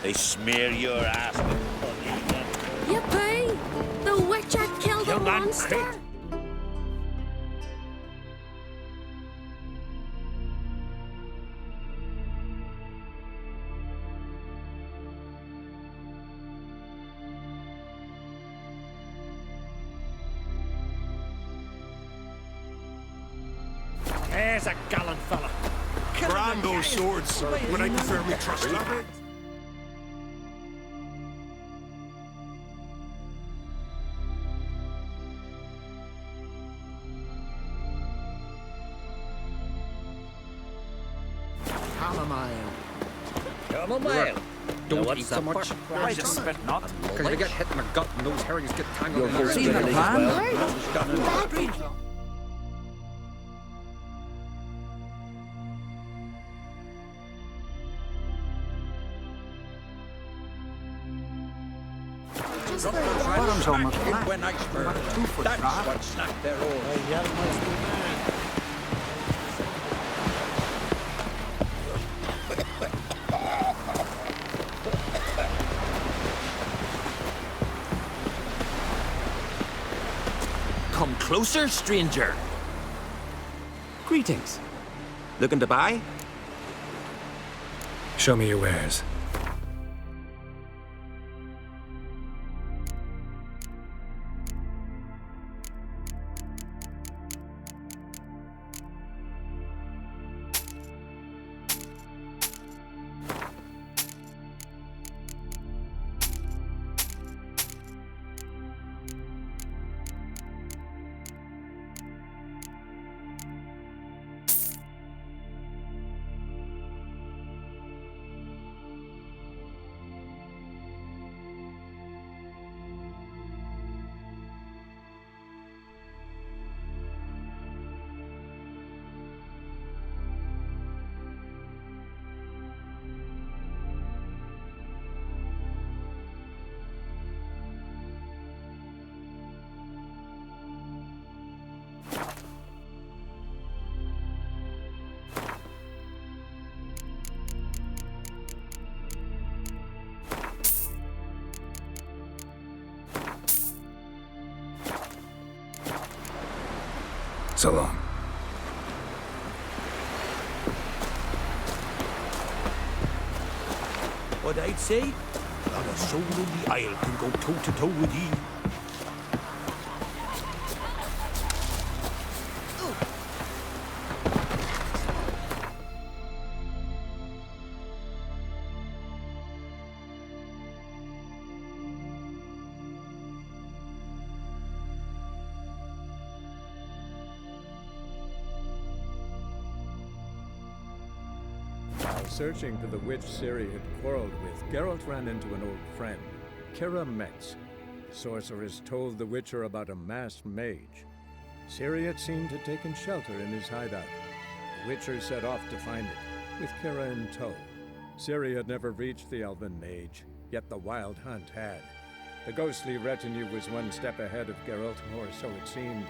They smear your ass with honey. Yippee! The witch had killed a monster! There's a gallant fella. Brand those swords, when I can firmly trust them. Chamomile. Don't eat so much. I just spit not. Because you get hit in the gut and those herrings get tangled in your Seen the plan? Bottom's almost flat. When iceberg. About a 2-foot That's drop. what snapped their oars. Come closer, stranger. Greetings. Looking to buy? Show me your wares. So long. What I'd say? Not a soul in the Isle can go toe-to-toe with ye. While searching for the witch Ciri had quarreled with, Geralt ran into an old friend, Kira Metz. The sorceress told the Witcher about a masked mage. Ciri had seemed to have taken shelter in his hideout. The Witcher set off to find it, with Kira in tow. Ciri had never reached the elven mage, yet the wild hunt had. The ghostly retinue was one step ahead of Geralt, or so it seemed.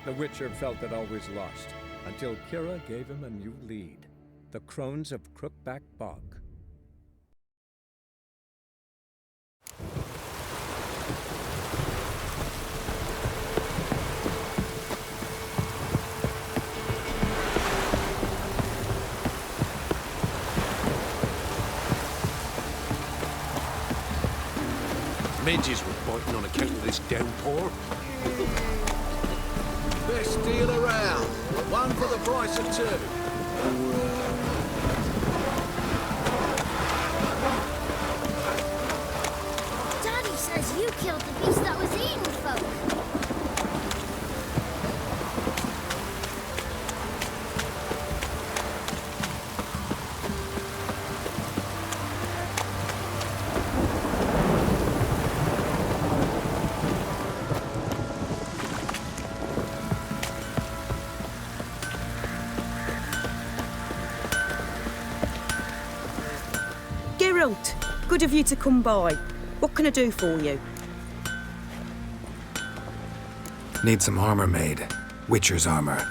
The Witcher felt that all was lost, until Kira gave him a new lead. The Crones of Crookback Bog. Midges were biting on account of this downpour. Best deal around. One for the price of two. Daddy says you killed the beast that was eating folk. Geralt, good of you to come by. What can I do for you? Need some armor made. Witcher's armor.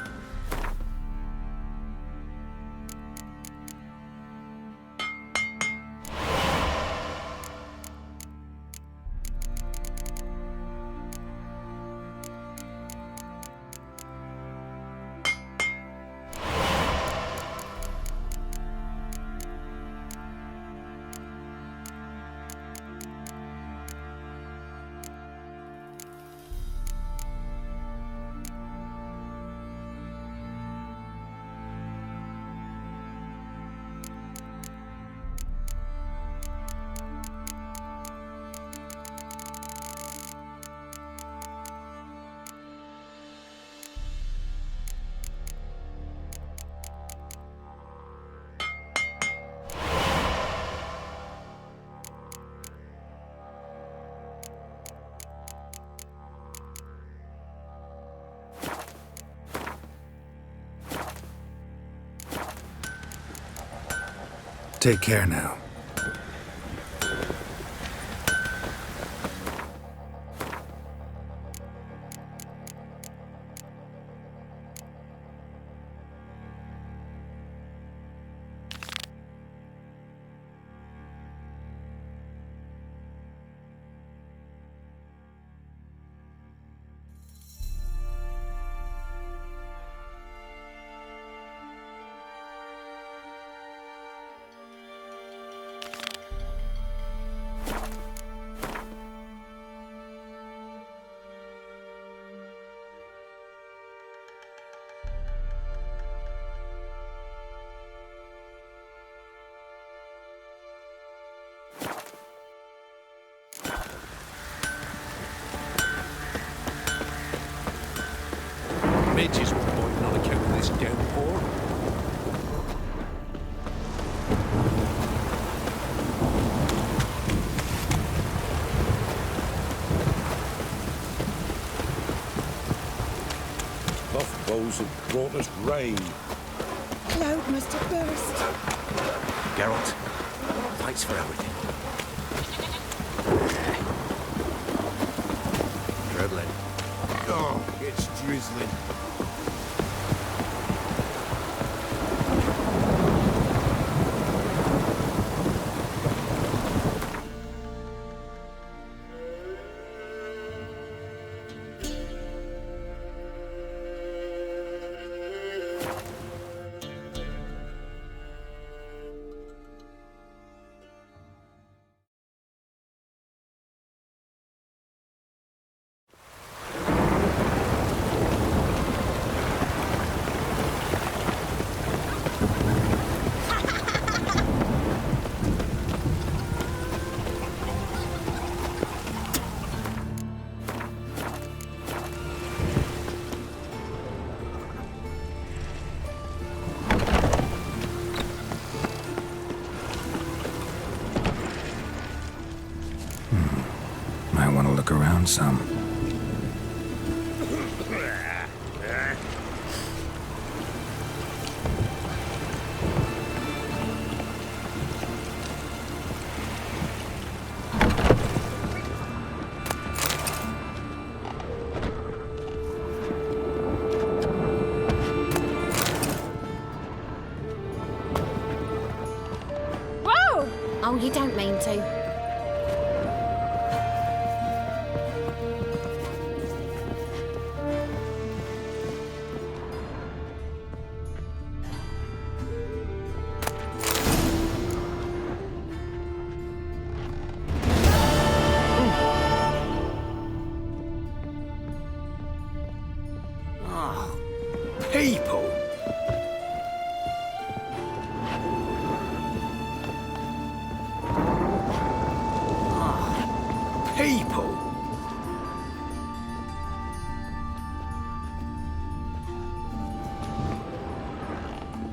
Take care now. Midges were biting on account of this downpour. Buff bows have brought us rain. Cloud must have burst. Geralt, thanks for everything. Dribbling. Oh, it's drizzling. some. Whoa! Oh, you don't mean to. People! People!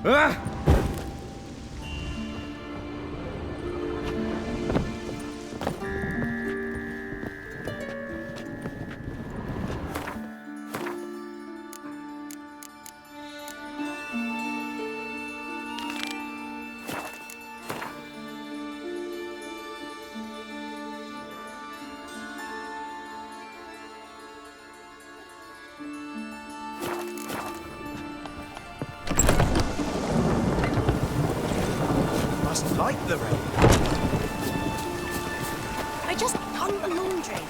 Ah! Must like the rain. I just hung the laundry.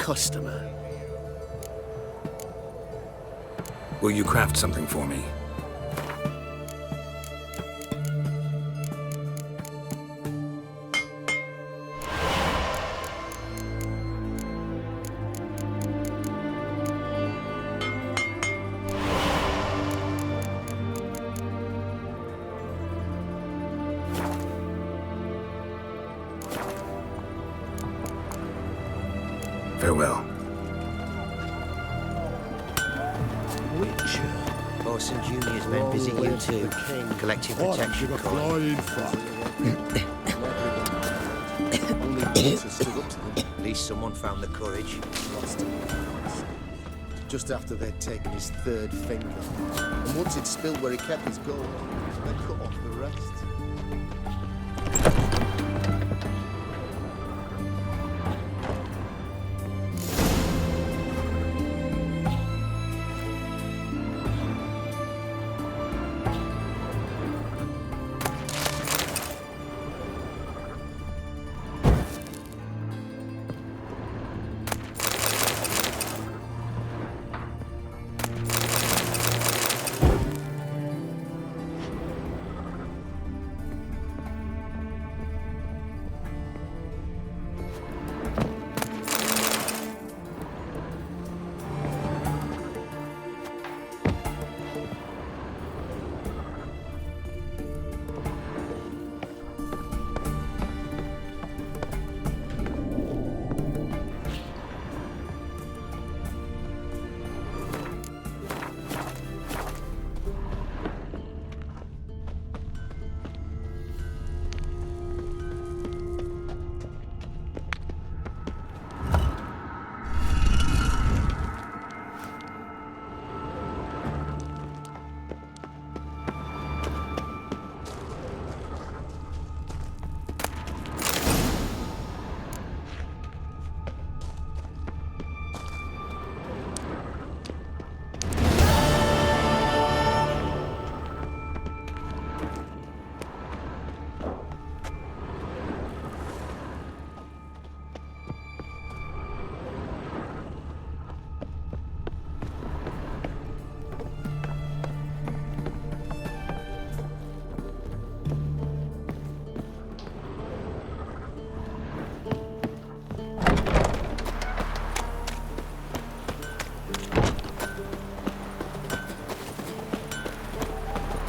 customer. Will you craft something for me? Farewell. Witcher. Orson Jr.'s men visit you too, collecting protection coin. At least someone found the courage. Just after they'd taken his third finger. And once he'd spilled where he kept his gold, they cut off the rest.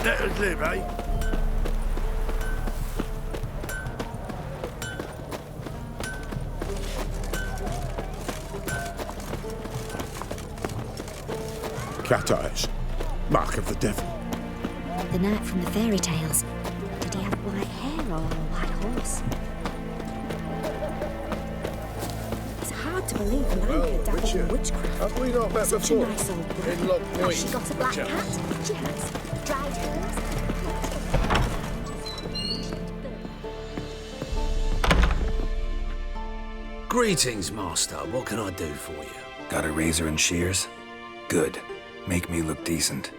Let us live, eh? Cat eyes. Mark of the devil. The knight from the fairy tales. Did he have white hair or a white horse? It's hard to believe Lanka dabbled in witchcraft. Have we not met Such before? a nice old girl. In Lock Point. Has she got a black cat? She has. Dried hers. Greetings, master. What can I do for you? Got a razor and shears? Good. Make me look decent.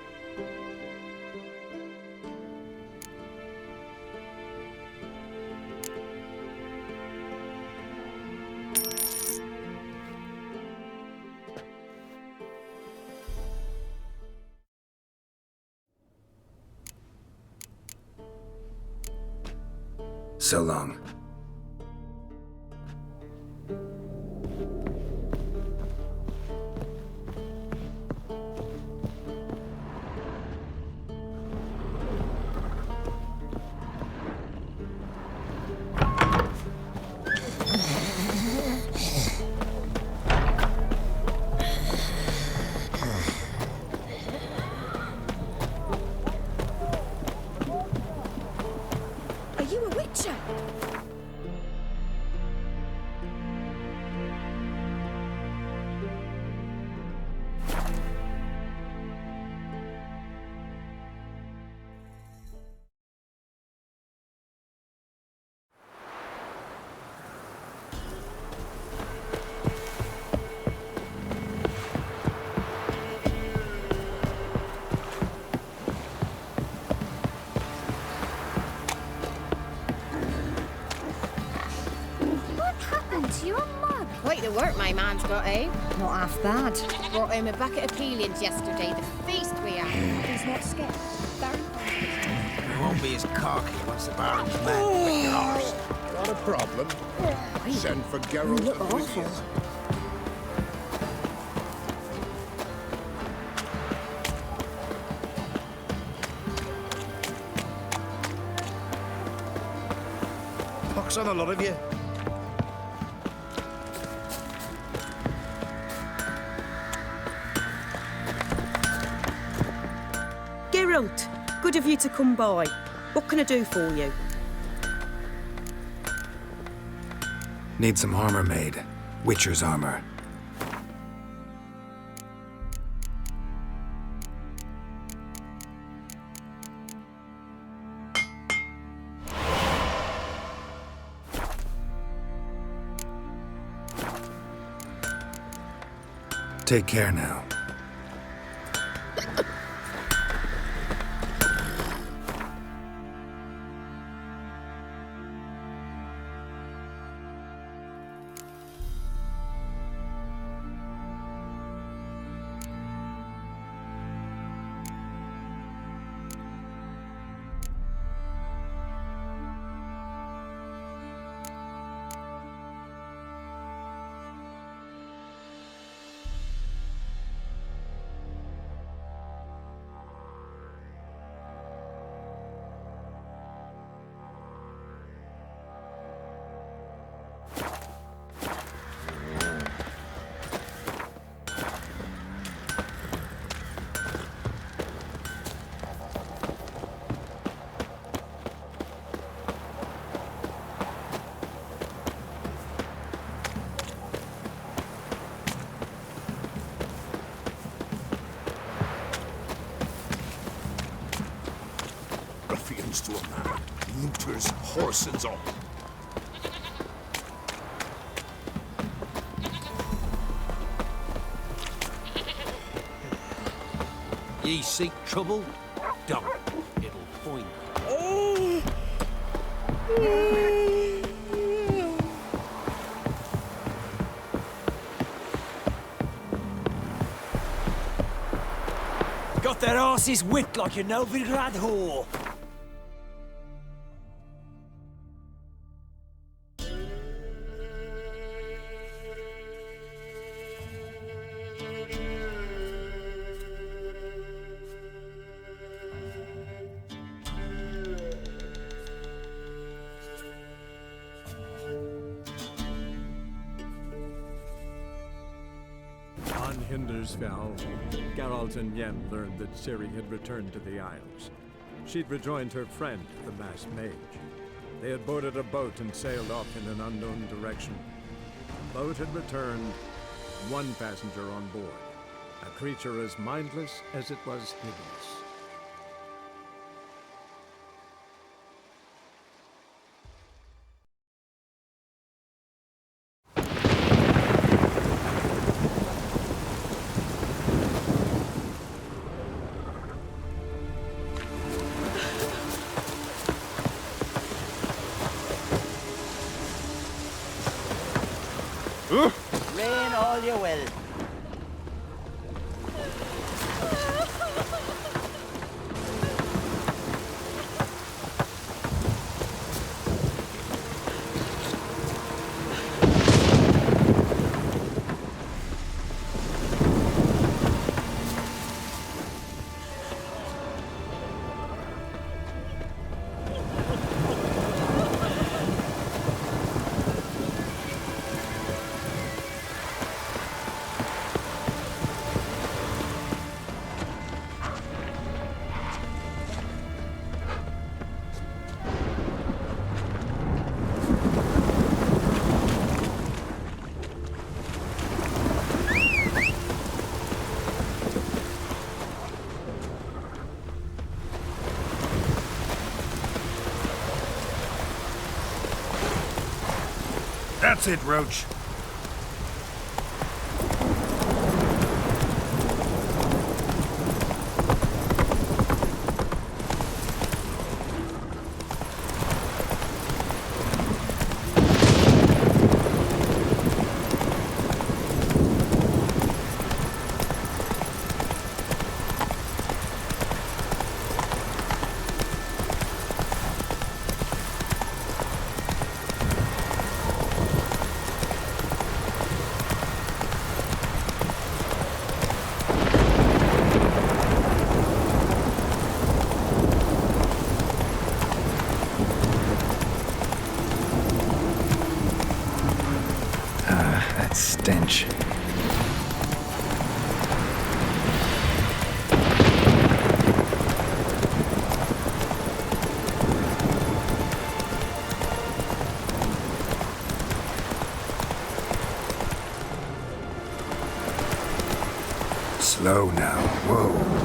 So long. Are you a witcher? of work my man's got, eh? Not half bad. Brought home a bucket of peelings yesterday, the feast we had. He's not scared. He won't be as cocky once the Baron's men lick your arse. Not a problem. Send for Geralt look and awful. Lucius. Pox on a lot of you. Geralt, good of you to come by. What can I do for you? Need some armor made. Witcher's armor. Take care now. Ruffians to a man. Looters, horse and all. Ye seek trouble? Don't. It'll find you. Got their asses whipped like a Novigrad whore. On Hindersfell, Geralt and Yen learned that Ciri had returned to the Isles. She'd rejoined her friend, the Masked Mage. They had boarded a boat and sailed off in an unknown direction. The boat had returned, one passenger on board, a creature as mindless as it was hideous. Rain all you will. That's it, Roach. much. Slow now. Whoa.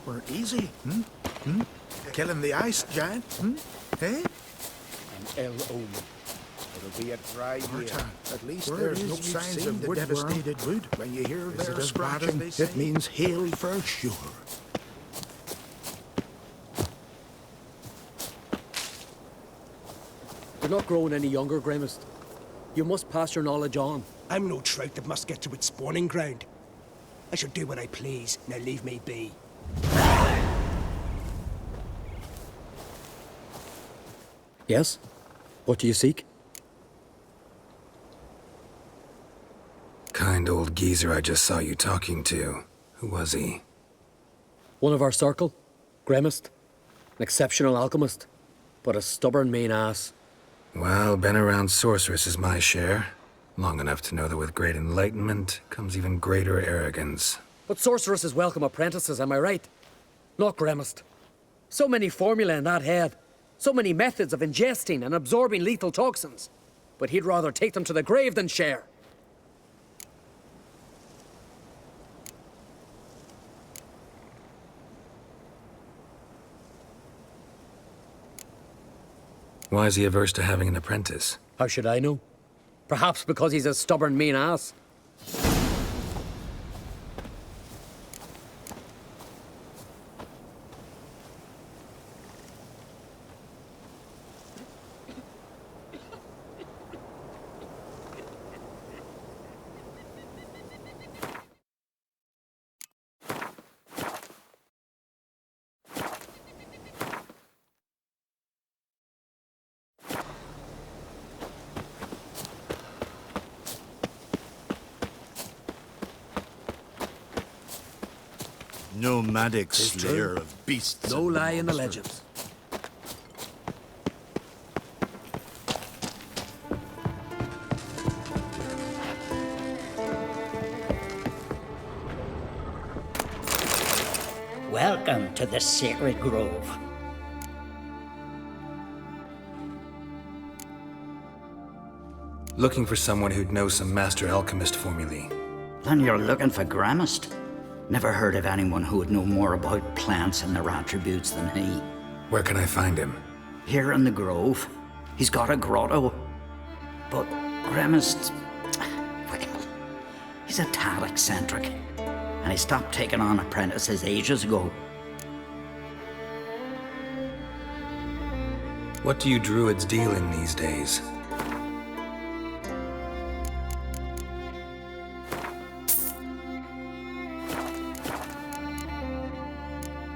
We're easy, Killing the ice giant, Eh? An El Omen. It'll be a dry year. At least there's no signs of the devastated wood. When you hear their scratching, it means hail for sure. You're not growing any younger, Grimmest. You must pass your knowledge on. I'm no trout that must get to its spawning ground. I shall do what I please. Now leave me be. Yes? What do you seek? Kind old geezer I just saw you talking to. Who was he? One of our circle. Grimmest. An exceptional alchemist. But a stubborn mean ass. Well, been around sorceress is my share. Long enough to know that with great enlightenment comes even greater arrogance. But sorceresses welcome apprentices, am I right? Not Grimmest. So many formulae in that head. So many methods of ingesting and absorbing lethal toxins. But he'd rather take them to the grave than share. Why is he averse to having an apprentice? How should I know? Perhaps because he's a stubborn, mean ass. Nomadic slayer of beasts. No lie in the legends. Welcome to the Sacred Grove. Looking for someone who'd know some master alchemist formulae. Then you're looking for Grimmest. Never heard of anyone who would know more about plants and their attributes than he. Where can I find him? Here in the Grove. He's got a grotto. But Grimmest, well, he's a tad eccentric. And he stopped taking on apprentices ages ago. What do you druids deal in these days?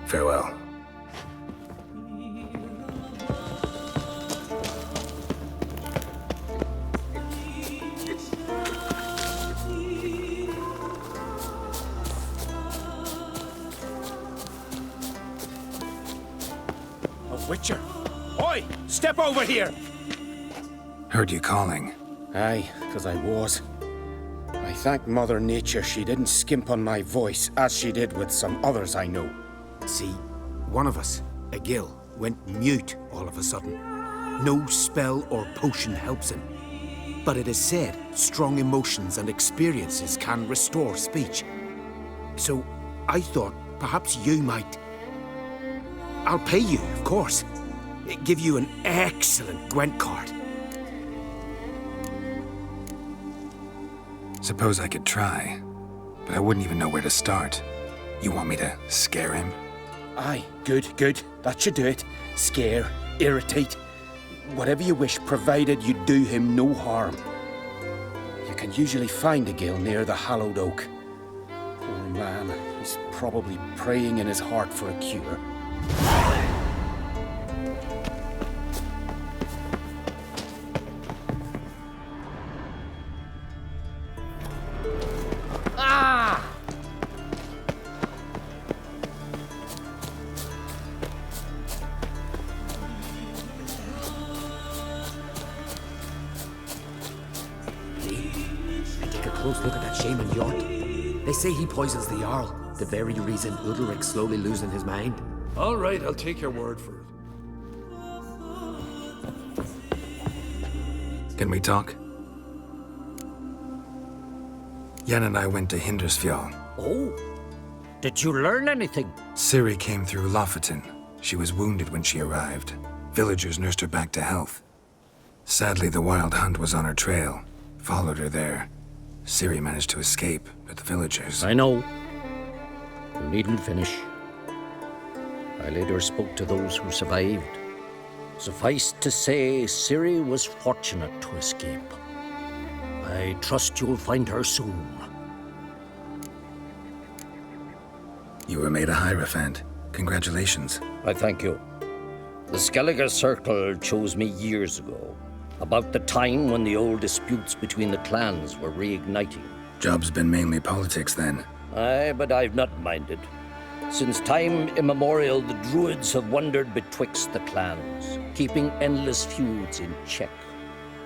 Farewell. A witcher! Oi! Step over here! Heard you calling. Aye, 'cause I was. I thank Mother Nature she didn't skimp on my voice, as she did with some others I know. See, one of us, a gill, went mute all of a sudden. No spell or potion helps him. But it is said strong emotions and experiences can restore speech. So I thought perhaps you might. I'll pay you, of course. Give you an excellent Gwent card. Suppose I could try, but I wouldn't even know where to start. You want me to scare him? Aye, good, good. That should do it. Scare, irritate, whatever you wish, provided you do him no harm. You can usually find a gill near the hallowed oak. Poor man, he's probably praying in his heart for a cure. Look at that shaman Yort. They say he poisons the Jarl, the very reason Udalric's slowly losing his mind. All right, I'll take your word for it. Can we talk? Yen and I went to Hindersfjall. Oh? Did you learn anything? Ciri came through Lofoten. She was wounded when she arrived. Villagers nursed her back to health. Sadly, the Wild Hunt was on her trail. Followed her there. Ciri managed to escape, but the villagers... I know. You needn't finish. I later spoke to those who survived. Suffice to say, Ciri was fortunate to escape. I trust you'll find her soon. You were made a Hierophant. Congratulations. I thank you. The Skellige Circle chose me years ago, about the time when the old disputes between the clans were reigniting. Job's been mainly politics then. Aye, but I've not minded. Since time immemorial, the Druids have wandered betwixt the clans, keeping endless feuds in check.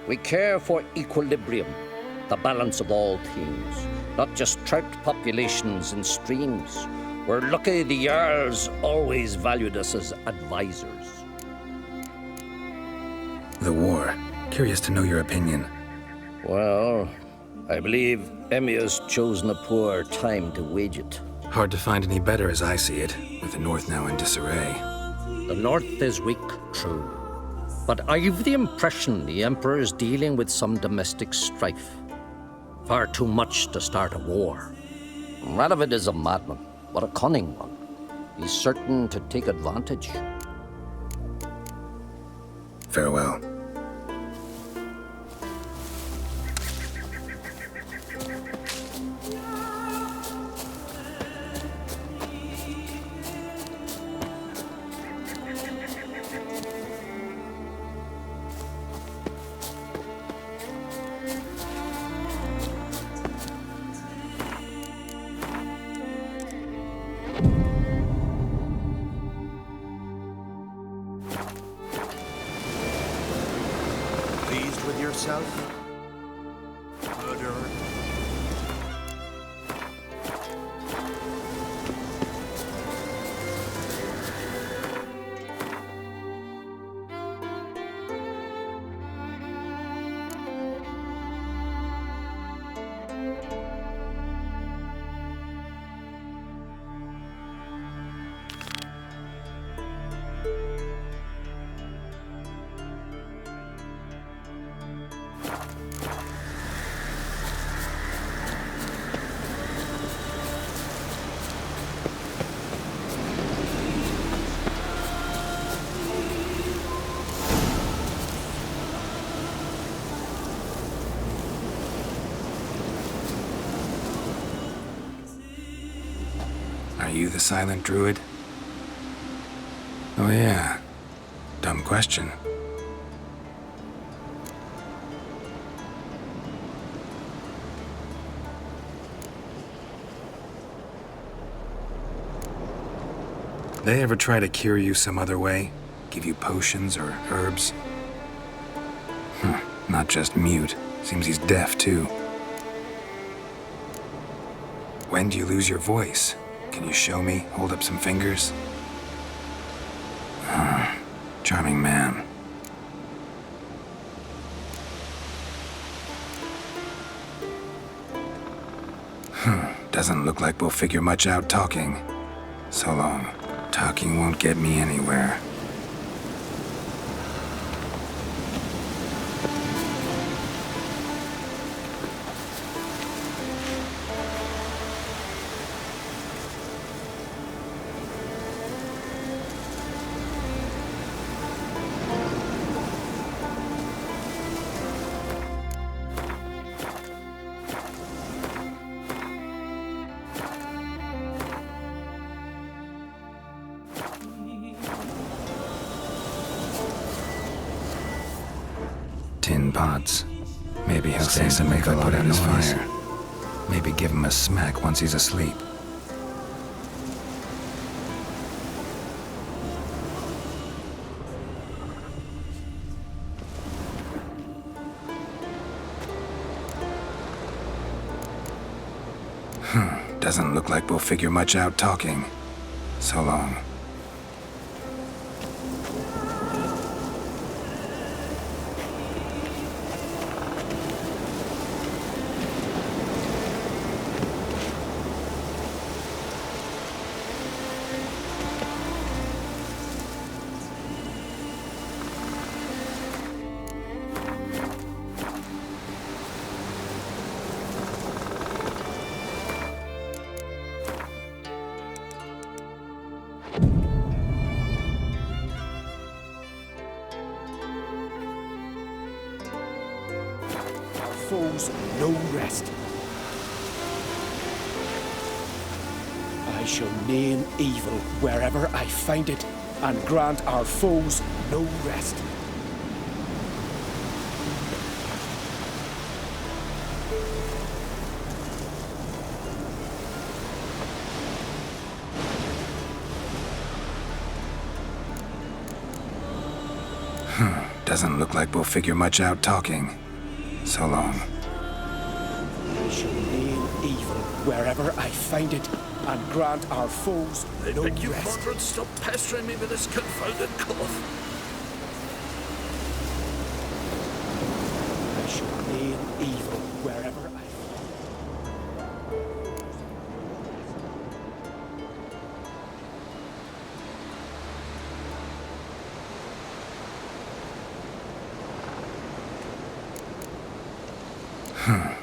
We care for equilibrium, the balance of all things, not just trout populations and streams. We're lucky the Jarls always valued us as advisors. The war. Curious to know your opinion. Well, I believe Emmir's chosen a poor time to wage it. Hard to find any better as I see it, with the North now in disarray. The North is weak, true. But I've the impression the Emperor is dealing with some domestic strife. Far too much to start a war. Radovid is a madman, but a cunning one. He's certain to take advantage. Farewell. Pleased with yourself? Murderer? Are you the silent druid? Oh yeah. Dumb question. They ever try to cure you some other way? Give you potions or herbs? Not just mute. Seems he's deaf too. When do you lose your voice? Can you show me? Hold up some fingers? Charming man. Doesn't look like we'll figure much out talking. So long. Talking won't get me anywhere. Tin pots. Maybe he'll say something if I put out his fire. Maybe give him a smack once he's asleep. Doesn't look like we'll figure much out talking. So long. foes no rest. I shall name evil wherever I find it, and grant our foes no rest. Doesn't look like we'll figure much out talking. So long. I shall name evil wherever I find it, and grant our foes I no beg you, rest. Margaret, stop pestering me with this confounded cough. I shall name evil wherever I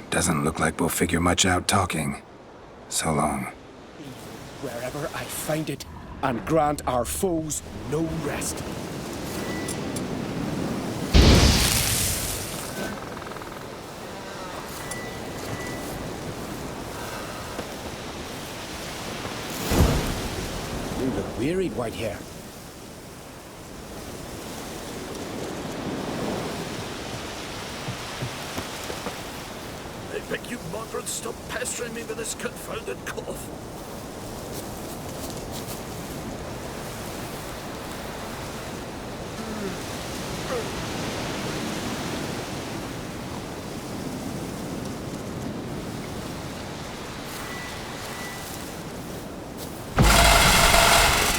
Doesn't look like we'll figure much out talking. So long. wherever I find it, and grant our foes no rest. You look wearied, Whitehair. I beg you, Margaret, stop pestering me with this confounded cough.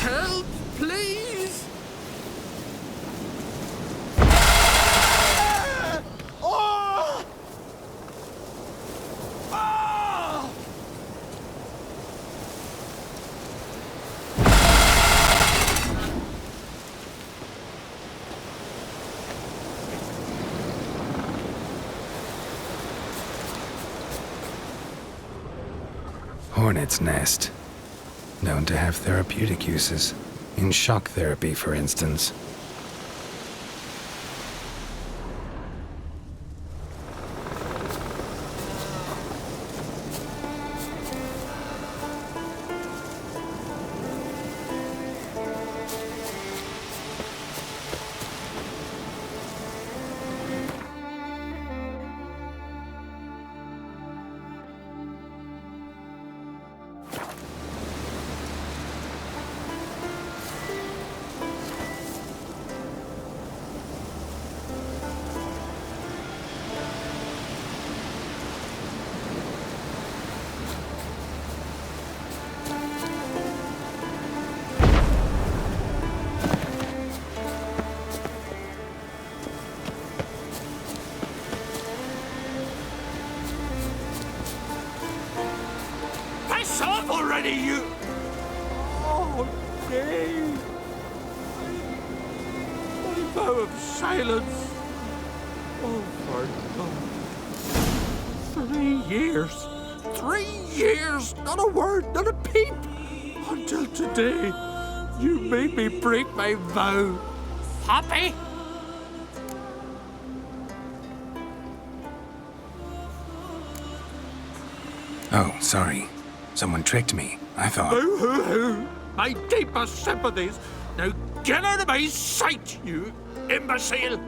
Help, please! Oh! Oh! Hornet's nest. Known to have therapeutic uses. In shock therapy, for instance. Piss off already, you! Oh, nay! My vow of silence! Oh, for God. 3 years! 3 years! Not a word, not a peep! Until today, you made me break my vow. Happy? Oh, sorry. Someone tricked me. I thought... Boo-hoo-hoo! My deepest sympathies! Now get out of my sight, you imbecile!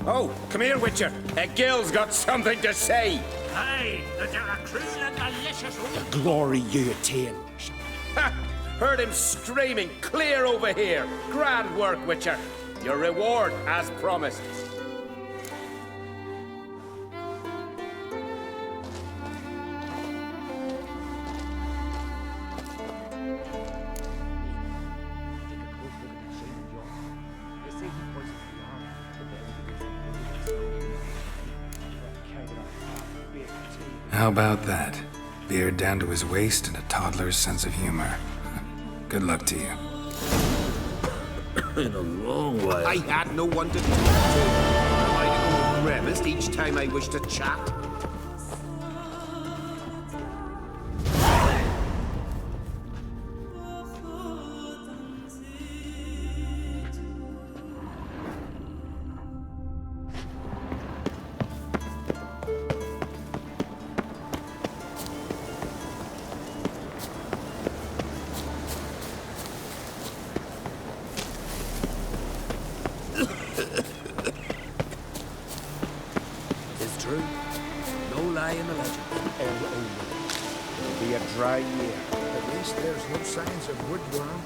Oh, come here, Witcher. Gil's got something to say. Aye, that you're a cruel and malicious old... The glory you attain. Ha! Heard him screaming clear over here. Grand work, Witcher. Your reward, as promised. How about that? beard down to his waist and a toddler's sense of humor. Good luck to you. In a long way. I had no one to talk to. Am I to go remiss each time I wish to chat? It's true. No lie in the legend. It'll be a dry year. At least there's no signs of woodworm.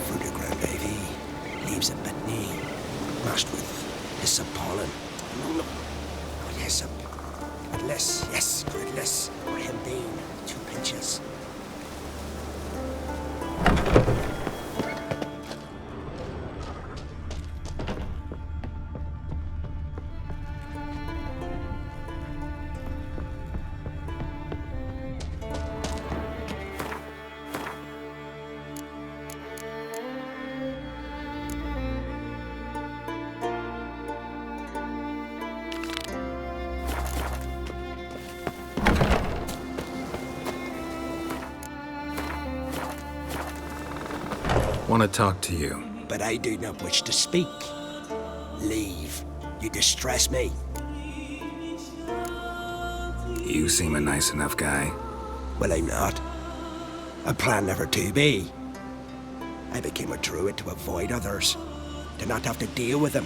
Fruitagram, baby. Leaves a bit knee. Mashed with hyssop pollen. No, not hyssop. But less, yes, good less. Or henbane. 2 pinches. Want to talk to you. But I do not wish to speak. Leave. You distress me. You seem a nice enough guy. Well, I'm not. I plan never to be. I became a druid to avoid others. To not have to deal with them.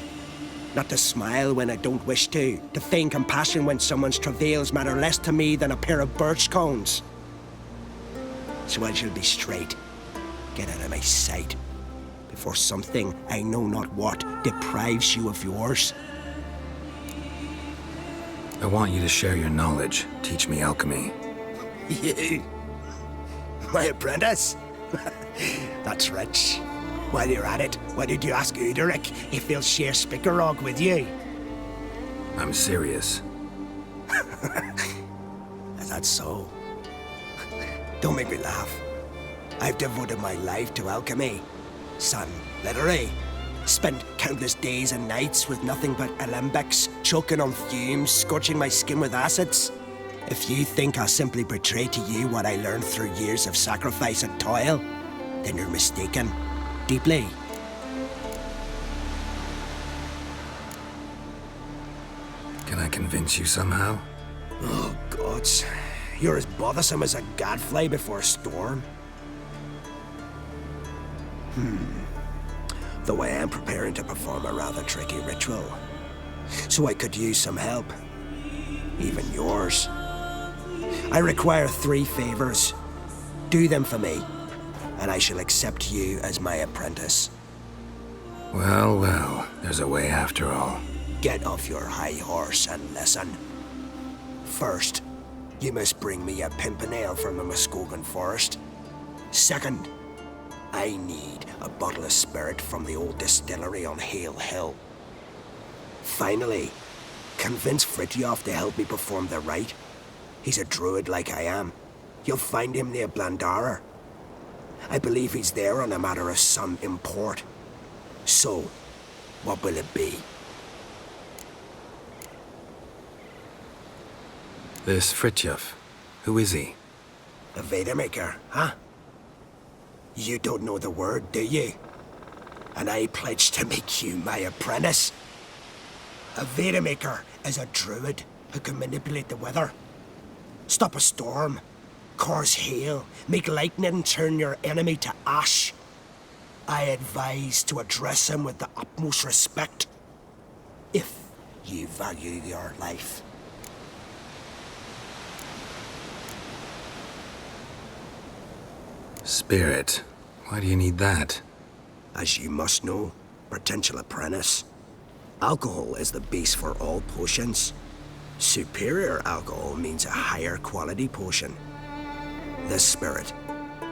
Not to smile when I don't wish to. To feign compassion when someone's travails matter less to me than a pair of birch cones. So I shall be straight. Get out of my sight. Before something, I know not what, deprives you of yours. I want you to share your knowledge. Teach me alchemy. You? My apprentice? That's rich. While you're at it, why did you ask Uderic if he'll share Spikarog with you? I'm serious. Is that so? Don't make me laugh. I've devoted my life to alchemy. Son, literally. Spent countless days and nights with nothing but alembics, choking on fumes, scorching my skin with acids. If you think I'll simply portray to you what I learned through years of sacrifice and toil, then you're mistaken. Deeply. Can I convince you somehow? Oh, gods. You're as bothersome as a gadfly before a storm. Though I am preparing to perform a rather tricky ritual. So I could use some help. Even yours. I require 3 favors. Do them for me, and I shall accept you as my apprentice. Well, well, there's a way after all. Get off your high horse and listen. First, you must bring me a pimpernel from the Muskogan forest. Second, I need a bottle of spirit from the old distillery on Hale Hill. Finally, convince Fritjof to help me perform the rite. He's a druid like I am. You'll find him near Blandara. I believe he's there on a matter of some import. So, what will it be? This Fritjof, who is he? A Vedamaker, huh? You don't know the word, do you? And I pledge to make you my apprentice. A Vedamaker is a druid who can manipulate the weather. Stop a storm, cause hail, make lightning turn your enemy to ash. I advise to address him with the utmost respect, if you value your life. Spirit. Why do you need that? As you must know, potential apprentice, alcohol is the base for all potions. Superior alcohol means a higher quality potion. This spirit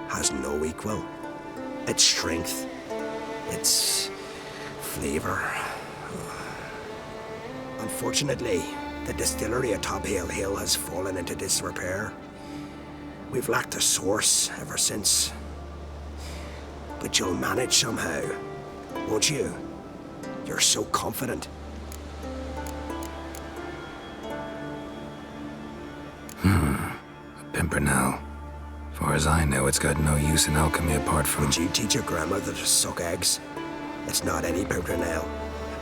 has no equal. Its strength, its flavor. Unfortunately, The distillery atop Hale Hill has fallen into disrepair. We've lacked a source ever since. But you'll manage somehow, won't you? You're so confident. A pimpernel. Far as I know, it's got no use in alchemy apart from... Would you teach your grandmother to suck eggs? It's not any pimpernel,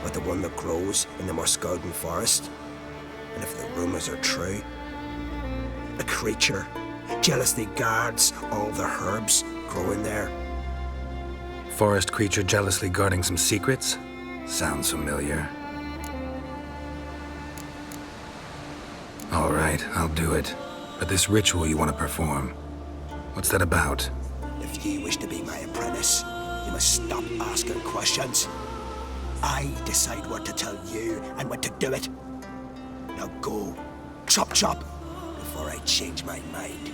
but the one that grows in the Muscodan forest. And if the rumors are true, a creature jealously guards all the herbs growing there. Forest creature jealously guarding some secrets? Sounds familiar. All right, I'll do it. But this ritual you want to perform, what's that about? If you wish to be my apprentice, you must stop asking questions. I decide what to tell you and when to do it. Now go, chop chop, before I change my mind.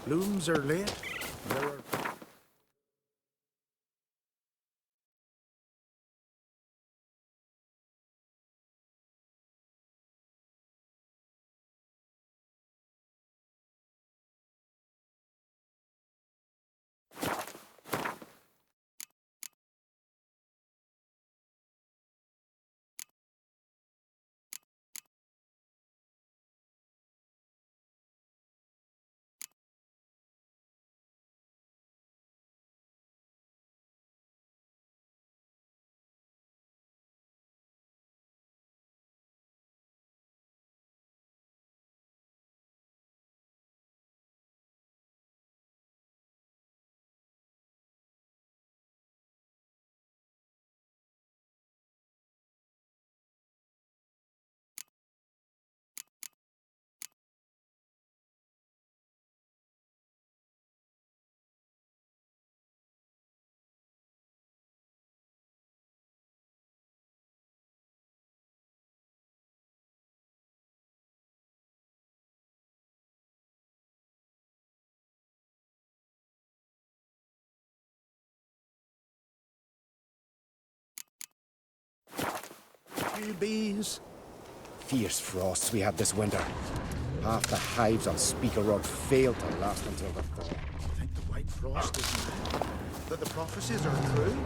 Blooms are late. There are... You bees. Fierce frosts we had this winter. Half the hives on Speaker Rock failed to last until the thaw. I think the white frost is mad. That the prophecies are true?